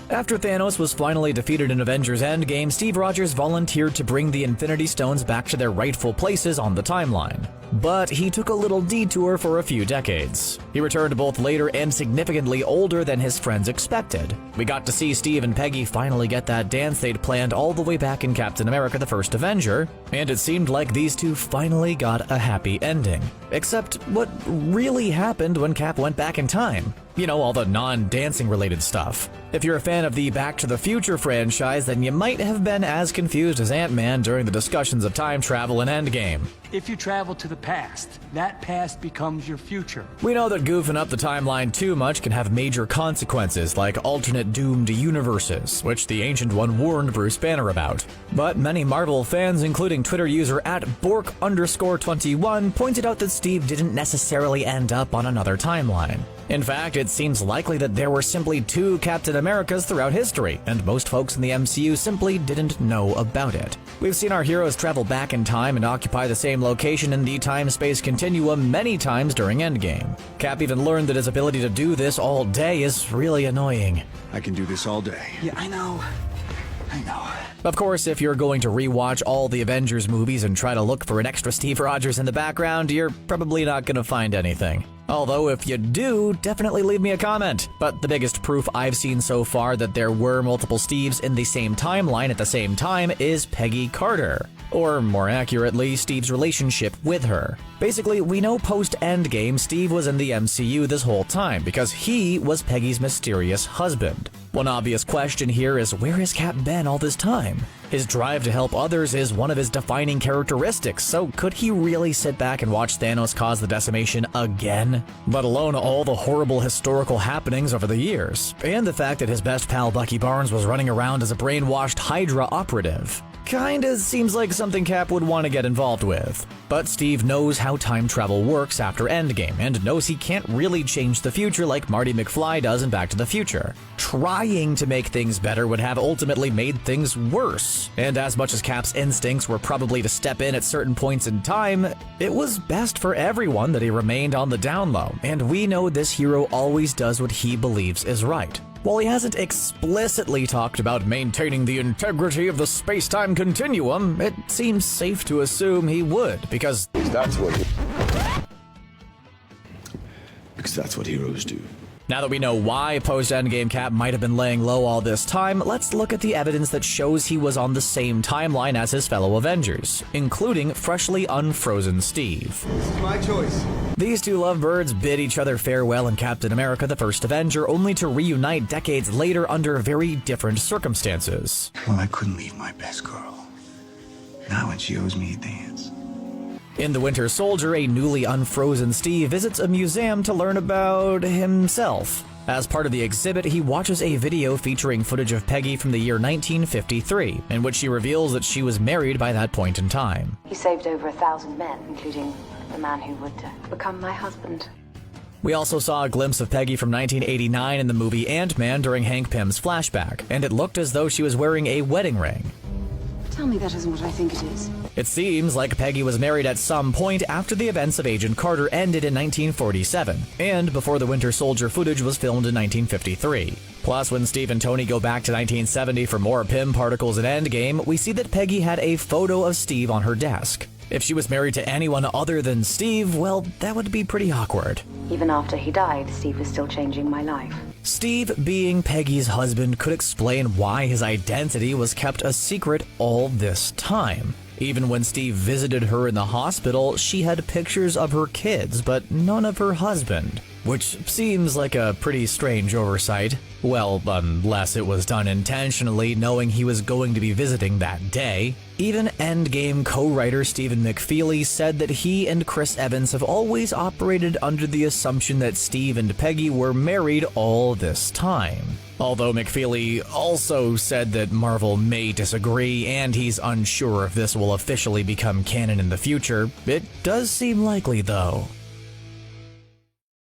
After Thanos was finally defeated in Avengers Endgame, Steve Rogers volunteered to bring the Infinity Stones back to their rightful places on the timeline. But he took a little detour for a few decades. He returned both later and significantly older than his friends expected. We got to see Steve and Peggy finally get that dance they'd planned all the way back in Captain America: The First Avenger, and it seemed like these two finally got a happy ending. Except what really happened when Cap went back in time? You know, all the non-dancing related stuff. If you're a fan of the Back to the Future franchise, then you might have been as confused as Ant-Man during the discussions of time travel in Endgame. If you travel to the past, that past becomes your future. We know that goofing up the timeline too much can have major consequences, like alternate doomed universes, which the Ancient One warned Bruce Banner about. But many Marvel fans, including Twitter user @Bork_21, pointed out that Steve didn't necessarily end up on another timeline. In fact, it seems likely that there were simply two Captain Americas throughout history, and most folks in the MCU simply didn't know about it. We've seen our heroes travel back in time and occupy the same location in the time-space continuum many times during Endgame. Cap even learned that his ability to do this all day is really annoying. I can do this all day. Yeah, I know. Of course, if you're going to rewatch all the Avengers movies and try to look for an extra Steve Rogers in the background, you're probably not going to find anything. Although if you do, definitely leave me a comment. But the biggest proof I've seen so far that there were multiple Steves in the same timeline at the same time is Peggy Carter. Or more accurately, Steve's relationship with her. Basically, we know post-Endgame Steve was in the MCU this whole time because he was Peggy's mysterious husband. One obvious question here is, where has Cap been all this time? His drive to help others is one of his defining characteristics, so could he really sit back and watch Thanos cause the decimation again? Let alone all the horrible historical happenings over the years, and the fact that his best pal Bucky Barnes was running around as a brainwashed Hydra operative. Kinda seems like something Cap would want to get involved with. But Steve knows how time travel works after Endgame, and knows he can't really change the future like Marty McFly does in Back to the Future. Trying to make things better would have ultimately made things worse. And as much as Cap's instincts were probably to step in at certain points in time, it was best for everyone that he remained on the down low, and we know this hero always does what he believes is right. While he hasn't explicitly talked about maintaining the integrity of the space-time continuum, it seems safe to assume he would, because That's what heroes do. now that we know why post-Endgame Cap might have been laying low all this time, let's look at the evidence that shows he was on the same timeline as his fellow Avengers, including freshly unfrozen Steve. This is my choice. These two lovebirds bid each other farewell in Captain America: The First Avenger, only to reunite decades later under very different circumstances. Well, I couldn't leave my best girl. Now when she owes me a dance. In The Winter Soldier, a newly unfrozen Steve visits a museum to learn about himself. As part of the exhibit, he watches a video featuring footage of Peggy from the year 1953, in which she reveals that she was married by that point in time. He saved over 1,000 men, including the man who would become my husband. We also saw a glimpse of Peggy from 1989 in the movie Ant-Man during Hank Pym's flashback, and it looked as though she was wearing a wedding ring. Tell me that isn't what I think it is. It seems like Peggy was married at some point after the events of Agent Carter ended in 1947, and before the Winter Soldier footage was filmed in 1953. Plus, when Steve and Tony go back to 1970 for more Pym particles in Endgame, we see that Peggy had a photo of Steve on her desk. If she was married to anyone other than Steve, well, that would be pretty awkward. Even after he died, Steve was still changing my life. Steve, being Peggy's husband, could explain why his identity was kept a secret all this time. Even when Steve visited her in the hospital, she had pictures of her kids, but none of her husband. Which seems like a pretty strange oversight. Well, unless it was done intentionally, knowing he was going to be visiting that day. Even Endgame co-writer Stephen McFeely said that he and Chris Evans have always operated under the assumption that Steve and Peggy were married all this time. Although McFeely also said that Marvel may disagree and he's unsure if this will officially become canon in the future, it does seem likely though.